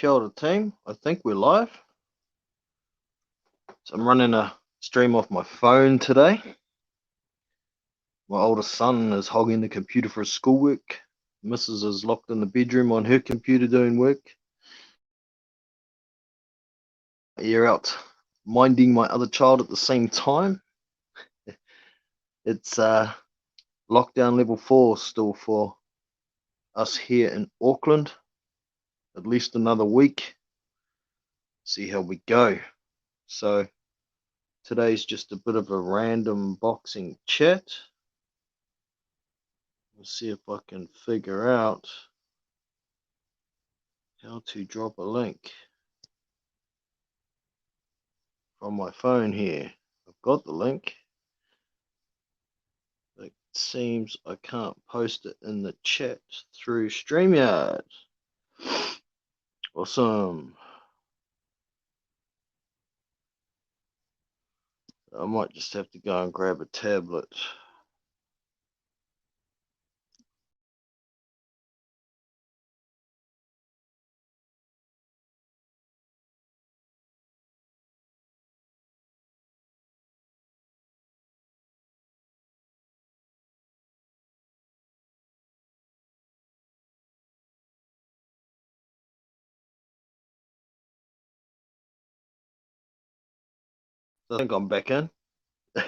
Kia ora team, I think we're live. So I'm running a stream off my phone today. My oldest son is hogging the computer for his schoolwork. Mrs. is locked in the bedroom on her computer doing work. You're out minding my other child at the same time. It's lockdown level 4 still for us here in Auckland. At least another week. See how we go. So today's just a bit of a random boxing chat. We'll see if I can figure out how to drop a link from my phone here. I've got the link. It seems I can't post it in the chat through StreamYard. Awesome. I might just have to go and grab a tablet. I think I'm back in. Not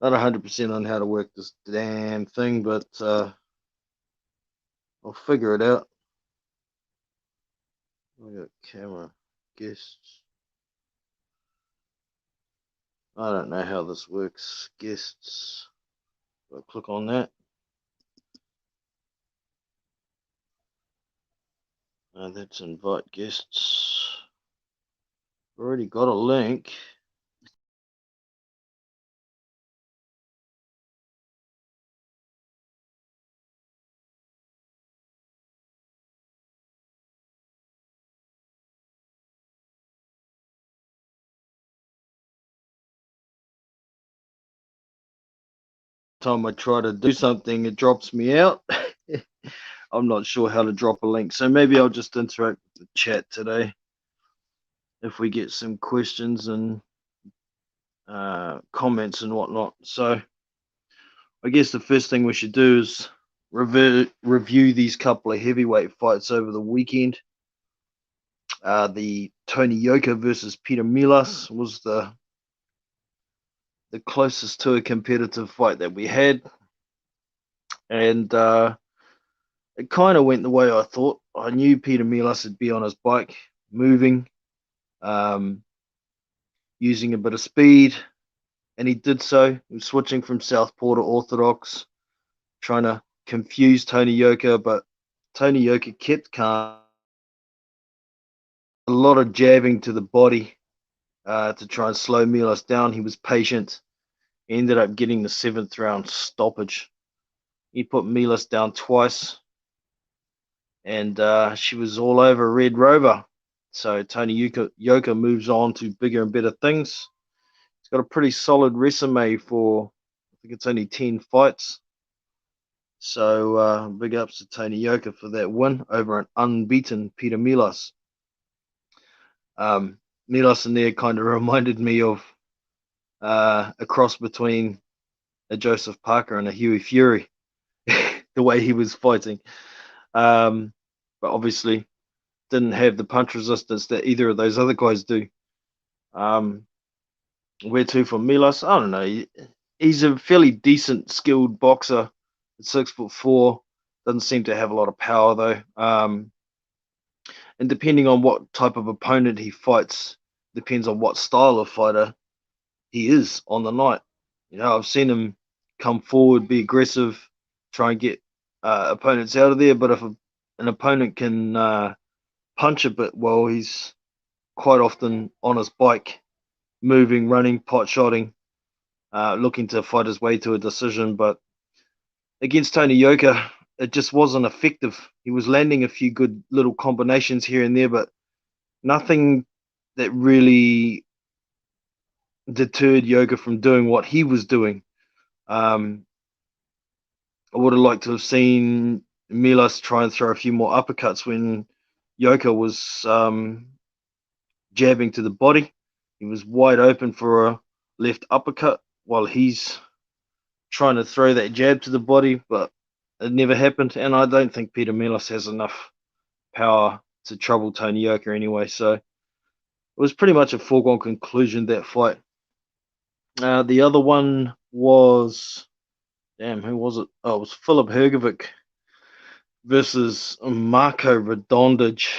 100% on how to work this damn thing, but I'll figure it out. I got camera, guests. I don't know how this works. Guests. I'll click on that. Let's invite guests. Already got a link. Time I try to do something, it drops me out. I'm not sure how to drop a link, so maybe I'll just interact with the chat today if we get some questions and comments and whatnot. So I guess the first thing we should do is review these couple of heavyweight fights over the weekend. The Tony Yoko versus Peter Milas was the closest to a competitive fight that we had, and it kind of went the way I thought. I knew Peter Milas would be on his bike, moving, using a bit of speed, and he did so. He was switching from southpaw to orthodox, trying to confuse Tony Yoko, but Tony Yoko kept calm. A lot of jabbing to the body to try and slow Milas down. He was patient. He ended up getting the 7th round stoppage. He put Milas down twice, and she was all over Red Rover. So Tony Yoko moves on to bigger and better things. He's got a pretty solid resume for, I think it's only 10 fights. So big ups to Tony Yoko for that win over an unbeaten Peter Milas. Milas in there kind of reminded me of a cross between a Joseph Parker and a Huey Fury, the way he was fighting. But obviously didn't have the punch resistance that either of those other guys do. Where to from Milas? I don't know. He's a fairly decent, skilled boxer. 6'4", doesn't seem to have a lot of power though. And depending on what type of opponent he fights, depends on what style of fighter he is on the night. You know, I've seen him come forward, be aggressive, try and get opponents out of there. But if an opponent can punch a bit, well, he's quite often on his bike, moving, running, pot-shotting, looking to fight his way to a decision. But against Tony Yoko, it just wasn't effective. He was landing a few good little combinations here and there, but nothing that really deterred Yoko from doing what he was doing. I would have liked to have seen Milas try and throw a few more uppercuts when Yoko was jabbing to the body. He was wide open for a left uppercut while he's trying to throw that jab to the body, but it never happened. And I don't think Peter Milas has enough power to trouble Tony Yoka anyway. So it was pretty much a foregone conclusion, that fight. The other one was, damn, who was it? Oh, it was Philip Hergervick versus Marco Redondage.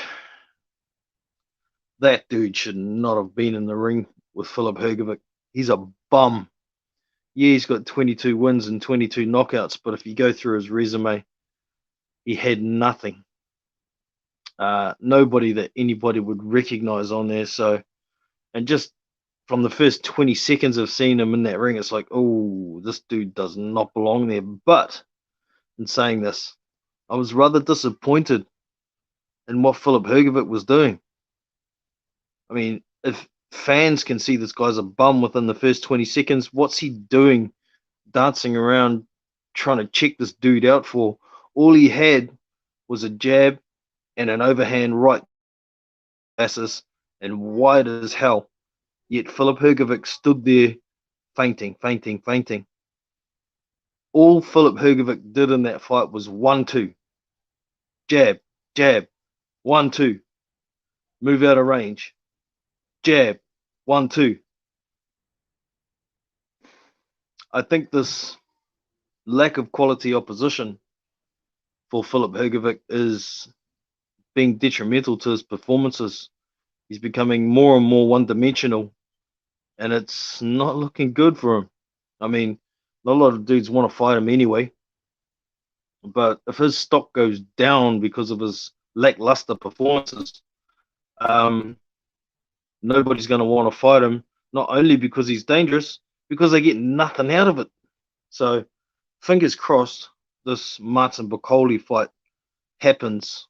That dude should not have been in the ring with Philip Hergervick. He's a bum. Yeah, he's got 22 wins and 22 knockouts, but if you go through his resume, he had nothing. Nobody that anybody would recognize on there. So, and just from the first 20 seconds of seeing him in that ring, it's like, oh, this dude does not belong there. But in saying this, I was rather disappointed in what Philip Hergervick was doing. I mean, if fans can see this guy's a bum within the first 20 seconds, what's he doing dancing around trying to check this dude out for? All he had was a jab and an overhand right passes and wide as hell. Yet Philip Hergervick stood there fainting. All Philip Hergervick did in that fight was 1-2. Jab, 1-2. Move out of range. Jab, 1-2. I think this lack of quality opposition for Philip Hergervick is being detrimental to his performances. He's becoming more and more one-dimensional, and it's not looking good for him. I mean, not a lot of dudes want to fight him anyway, but if his stock goes down because of his lackluster performances, nobody's going to want to fight him, not only because he's dangerous, because they get nothing out of it. So, fingers crossed, this Martin Bacoli fight happens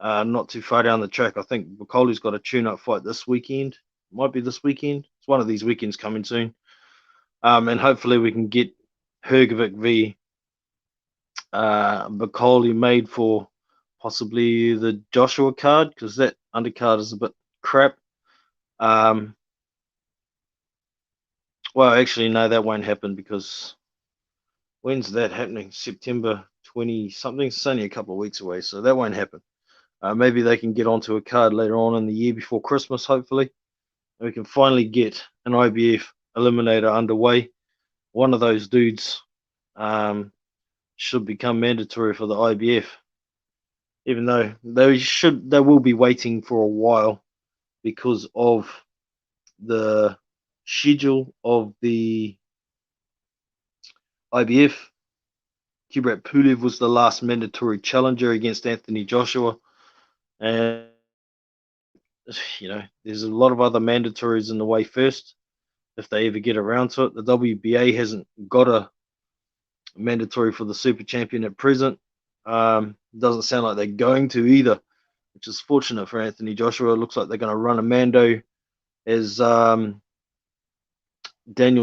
not too far down the track. I think Bacoli's got a tune-up fight this weekend. Might be this weekend. It's one of these weekends coming soon. And hopefully we can get Hergervick v. Bacoli made for possibly the Joshua card, because that undercard is a bit crap. Well, actually, no, that won't happen, because when's that happening? September 20 something. It's only a couple of weeks away, so that won't happen. Maybe they can get onto a card later on in the year before Christmas, hopefully. And we can finally get an IBF eliminator underway. One of those dudes should become mandatory for the IBF, even though they will be waiting for a while because of the schedule of the IBF. Kubrat Pulev was the last mandatory challenger against Anthony Joshua, and there's a lot of other mandatories in the way first, if they ever get around to it. The WBA hasn't got a mandatory for the super champion at present. Doesn't sound like they're going to either, which is fortunate for Anthony Joshua. It looks like they're going to run a Mando as Daniel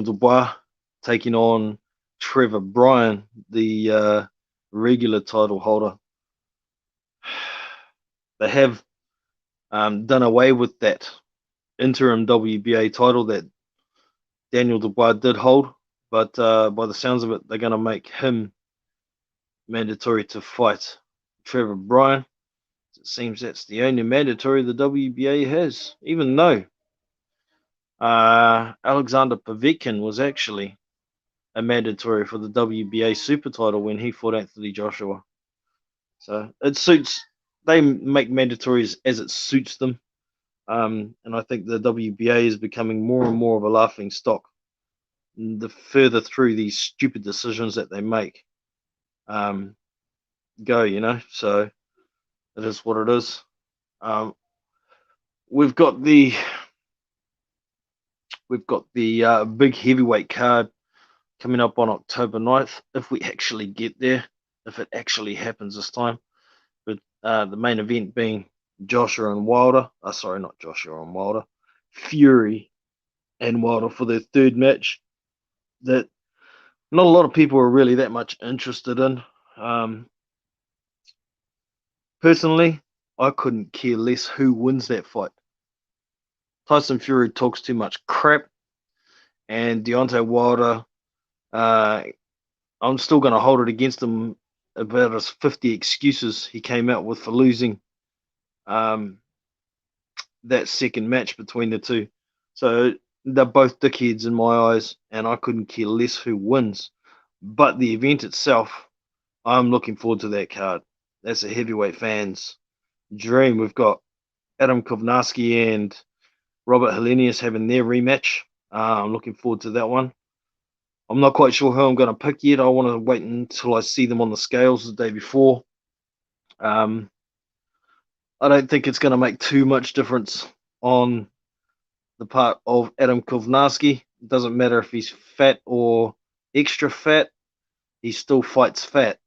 Dubois taking on Trevor Bryan, the regular title holder. They have done away with that interim WBA title that Daniel Dubois did hold, but by the sounds of it, they're going to make him mandatory to fight Trevor Bryan. It seems that's the only mandatory the WBA has, even though Alexander Povetkin was actually a mandatory for the WBA super title when he fought Anthony Joshua. So it suits, they make mandatories as it suits them. And I think the WBA is becoming more and more of a laughing stock the further through these stupid decisions that they make go, so it is what it is. We've got the big heavyweight card coming up on October 9th, if we actually get there, if it actually happens this time. But the main event being Joshua and Wilder. Sorry, not Joshua and Wilder. Fury and Wilder for their third match that not a lot of people are really that much interested in. Personally, I couldn't care less who wins that fight. Tyson Fury talks too much crap, and Deontay Wilder, uh, I'm still going to hold it against him about his 50 excuses he came out with for losing um, that second match between the two. So they're both dickheads in my eyes, and I couldn't care less who wins. But the event itself, I'm looking forward to that card. That's a heavyweight fan's dream. We've got Adam Kovnarski and Robert Helenius having their rematch. I'm looking forward to that one. I'm not quite sure who I'm going to pick yet. I want to wait until I see them on the scales the day before. Um, I don't think it's going to make too much difference on the part of Adam Kovnarski. It doesn't matter if he's fat or extra fat, he still fights fat.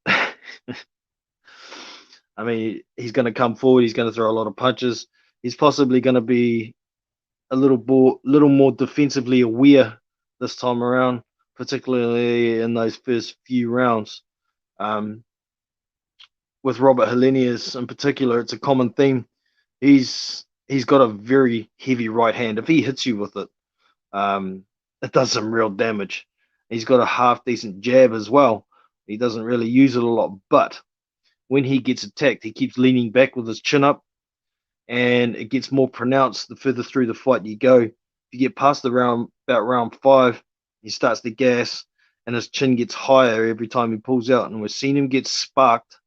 I mean, he's going to come forward, he's going to throw a lot of punches. He's possibly going to be a little more defensively aware this time around, particularly in those first few rounds. Um, with Robert Helenius in particular, it's a common theme. He's got a very heavy right hand. If he hits you with it, it does some real damage. He's got a half decent jab as well. He doesn't really use it a lot, but when he gets attacked, he keeps leaning back with his chin up, and it gets more pronounced the further through the fight you go. If you get past about round 5, he starts to gas, and his chin gets higher every time he pulls out. And we've seen him get sparked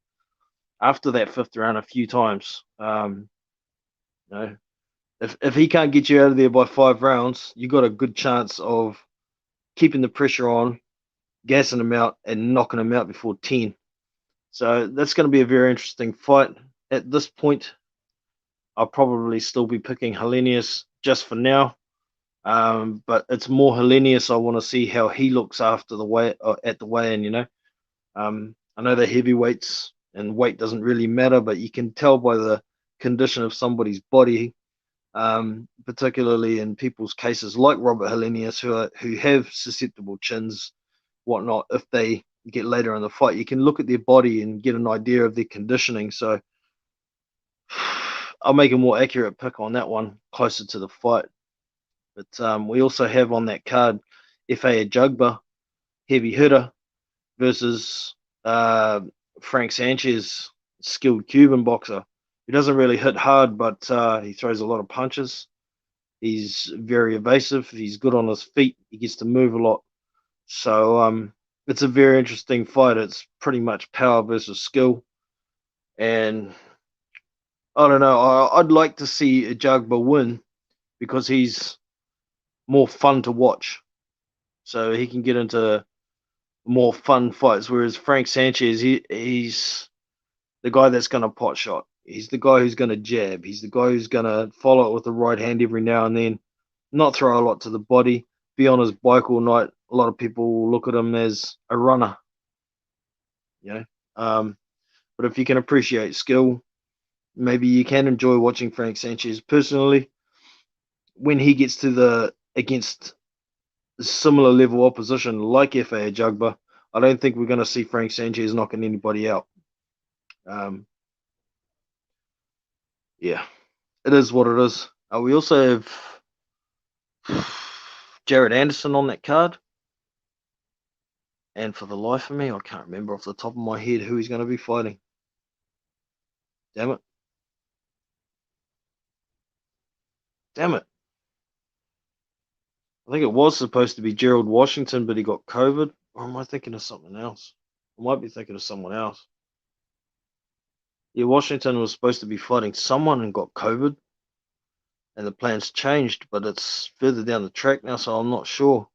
after that 5th round a few times. You know, if he can't get you out of there by 5 rounds, you got a good chance of keeping the pressure on, gassing him out, and knocking him out before 10. So that's going to be a very interesting fight. At this point, I'll probably still be picking Helenius just for now. But it's more Helenius. I want to see how he looks after the way at the weigh-in. I know the heavyweights and weight doesn't really matter, but you can tell by the condition of somebody's body, particularly in people's cases like Robert Helenius, who have susceptible chins, whatnot. If they get later in the fight, you can look at their body and get an idea of their conditioning. So I'll make a more accurate pick on that one closer to the fight. But we also have on that card F.A. Jugba, heavy hitter, versus Frank Sanchez, skilled Cuban boxer. He doesn't really hit hard, but he throws a lot of punches. He's very evasive. He's good on his feet. He gets to move a lot. So it's a very interesting fight. It's pretty much power versus skill. And I don't know. I'd like to see a Jugba win because he's more fun to watch. So he can get into more fun fights. Whereas Frank Sanchez, he's the guy that's going to pot shot. He's the guy who's going to jab. He's the guy who's going to follow it with the right hand every now and then, not throw a lot to the body, be on his bike all night. A lot of people will look at him as a runner, you know. But if you can appreciate skill, maybe you can enjoy watching Frank Sanchez. Personally, when he gets to against similar level opposition like F.A. Jugba, I don't think we're going to see Frank Sanchez knocking anybody out. Yeah, it is what it is. We also have Jared Anderson on that card. And for the life of me, I can't remember off the top of my head who he's going to be fighting. Damn it. Damn it. I think it was supposed to be Gerald Washington, but he got COVID. Or am I thinking of something else? I might be thinking of someone else. Yeah, Washington was supposed to be fighting someone and got COVID. And the plans changed, but it's further down the track now, so I'm not sure.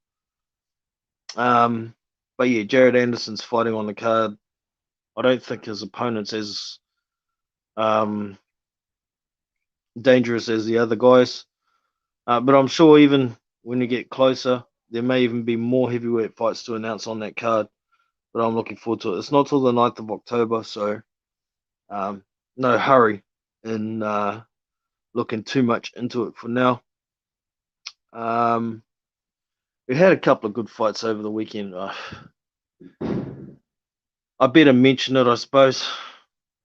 But yeah, Jared Anderson's fighting on the card. I don't think his opponent's as dangerous as the other guys. But I'm sure even when you get closer, there may even be more heavyweight fights to announce on that card. But I'm looking forward to it. It's not till the 9th of October, so no hurry in looking too much into it for now. We had a couple of good fights over the weekend. I better mention it, I suppose.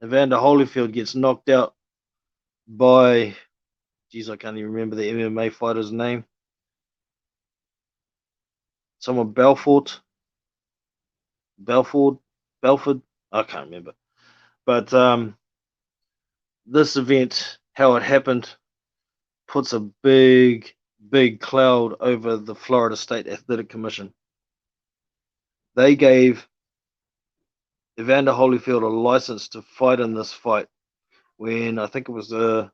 Evander Holyfield gets knocked out by, geez, I can't even remember the MMA fighter's name. Someone Belford, Belford. I can't remember. But this event, how it happened, puts a big cloud over the Florida State Athletic Commission. They gave Evander Holyfield a license to fight in this fight when I think it was the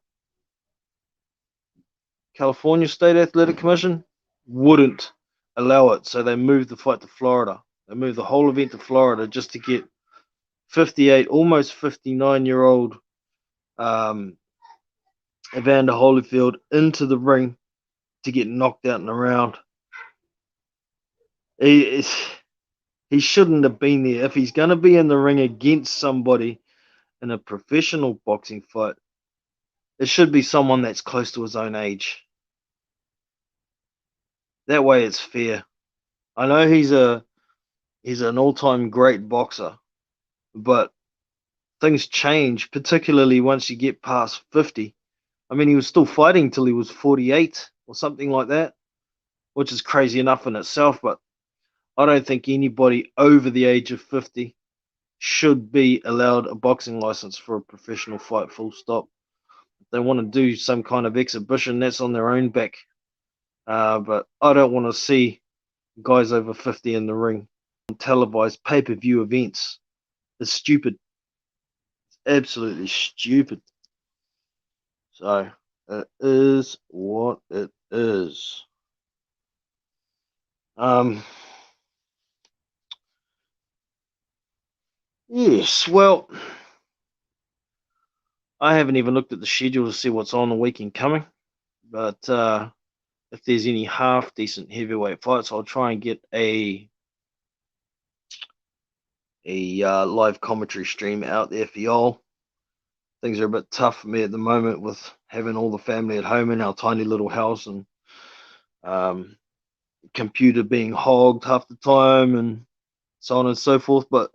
California State Athletic Commission wouldn't allow it, so they moved the fight to Florida. They moved the whole event to Florida just to get 58, almost 59-year-old Evander Holyfield into the ring to get knocked out in a round. He shouldn't have been there. If he's going to be in the ring against somebody in a professional boxing fight, it should be someone that's close to his own age. That way it's fair. I know he's an all-time great boxer, but things change, particularly once you get past 50. I mean, he was still fighting till he was 48 or something like that, which is crazy enough in itself, but I don't think anybody over the age of 50 should be allowed a boxing license for a professional fight, full stop. If they want to do some kind of exhibition, that's on their own back. But I don't want to see guys over 50 in the ring on televised pay-per-view events. It's stupid. It's absolutely stupid. So it is what it is. Yes, well, I haven't even looked at the schedule to see what's on the weekend coming, but if there's any half decent heavyweight fights, I'll try and get a live commentary stream out there for y'all. Things are a bit tough for me at the moment with having all the family at home in our tiny little house and computer being hogged half the time and so on and so forth. But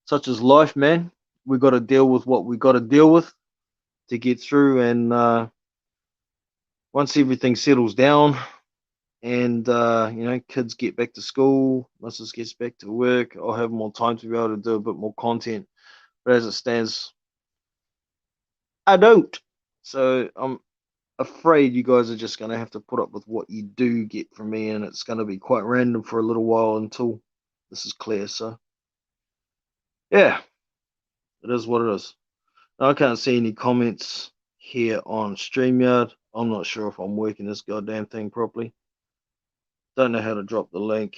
such is life, man. We got to deal with what we got to deal with to get through. And once everything settles down and kids get back to school, Mrs. gets back to work, I'll have more time to be able to do a bit more content. But as it stands, I don't. So I'm afraid you guys are just going to have to put up with what you do get from me, and it's going to be quite random for a little while until this is clear. So yeah, it is what it is. Now, I can't see any comments here on StreamYard. I'm not sure if I'm working this goddamn thing properly. Don't know how to drop the link,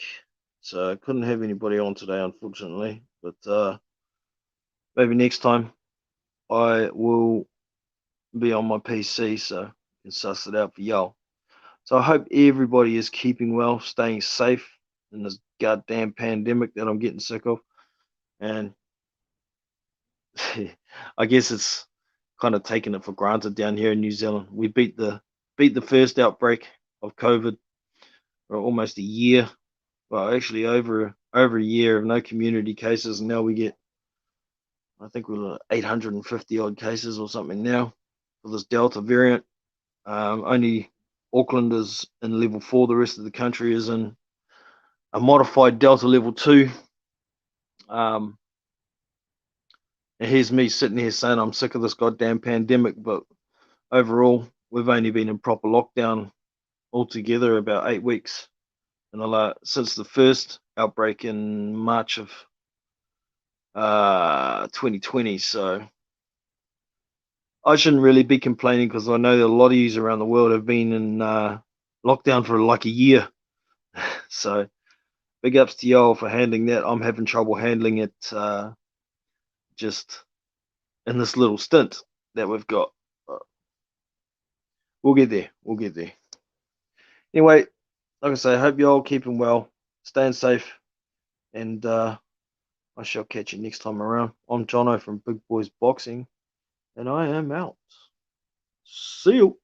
so I couldn't have anybody on today, unfortunately. But maybe next time I will be on my PC, so I can suss it out for y'all. So I hope everybody is keeping well, staying safe in this goddamn pandemic that I'm getting sick of. And I guess it's kind of taking it for granted down here in New Zealand. We beat the first outbreak of COVID for almost a year. Well, actually over a year of no community cases, and now we get, I think we're 850 odd cases or something now for this Delta variant. Only Auckland is in level 4. The rest of the country is in a modified Delta level 2. And here's me sitting here saying I'm sick of this goddamn pandemic, but overall, we've only been in proper lockdown altogether about 8 weeks. And since the first outbreak in March of 2020, so I shouldn't really be complaining because I know that a lot of you around the world have been in lockdown for like a year. So big ups to y'all for handling that. I'm having trouble handling it just in this little stint that we've got. We'll get there. We'll get there. Anyway, like I say, I hope y'all keeping well, staying safe, and I shall catch you next time around. I'm Jono from Big Boys Boxing, and I am out. See you.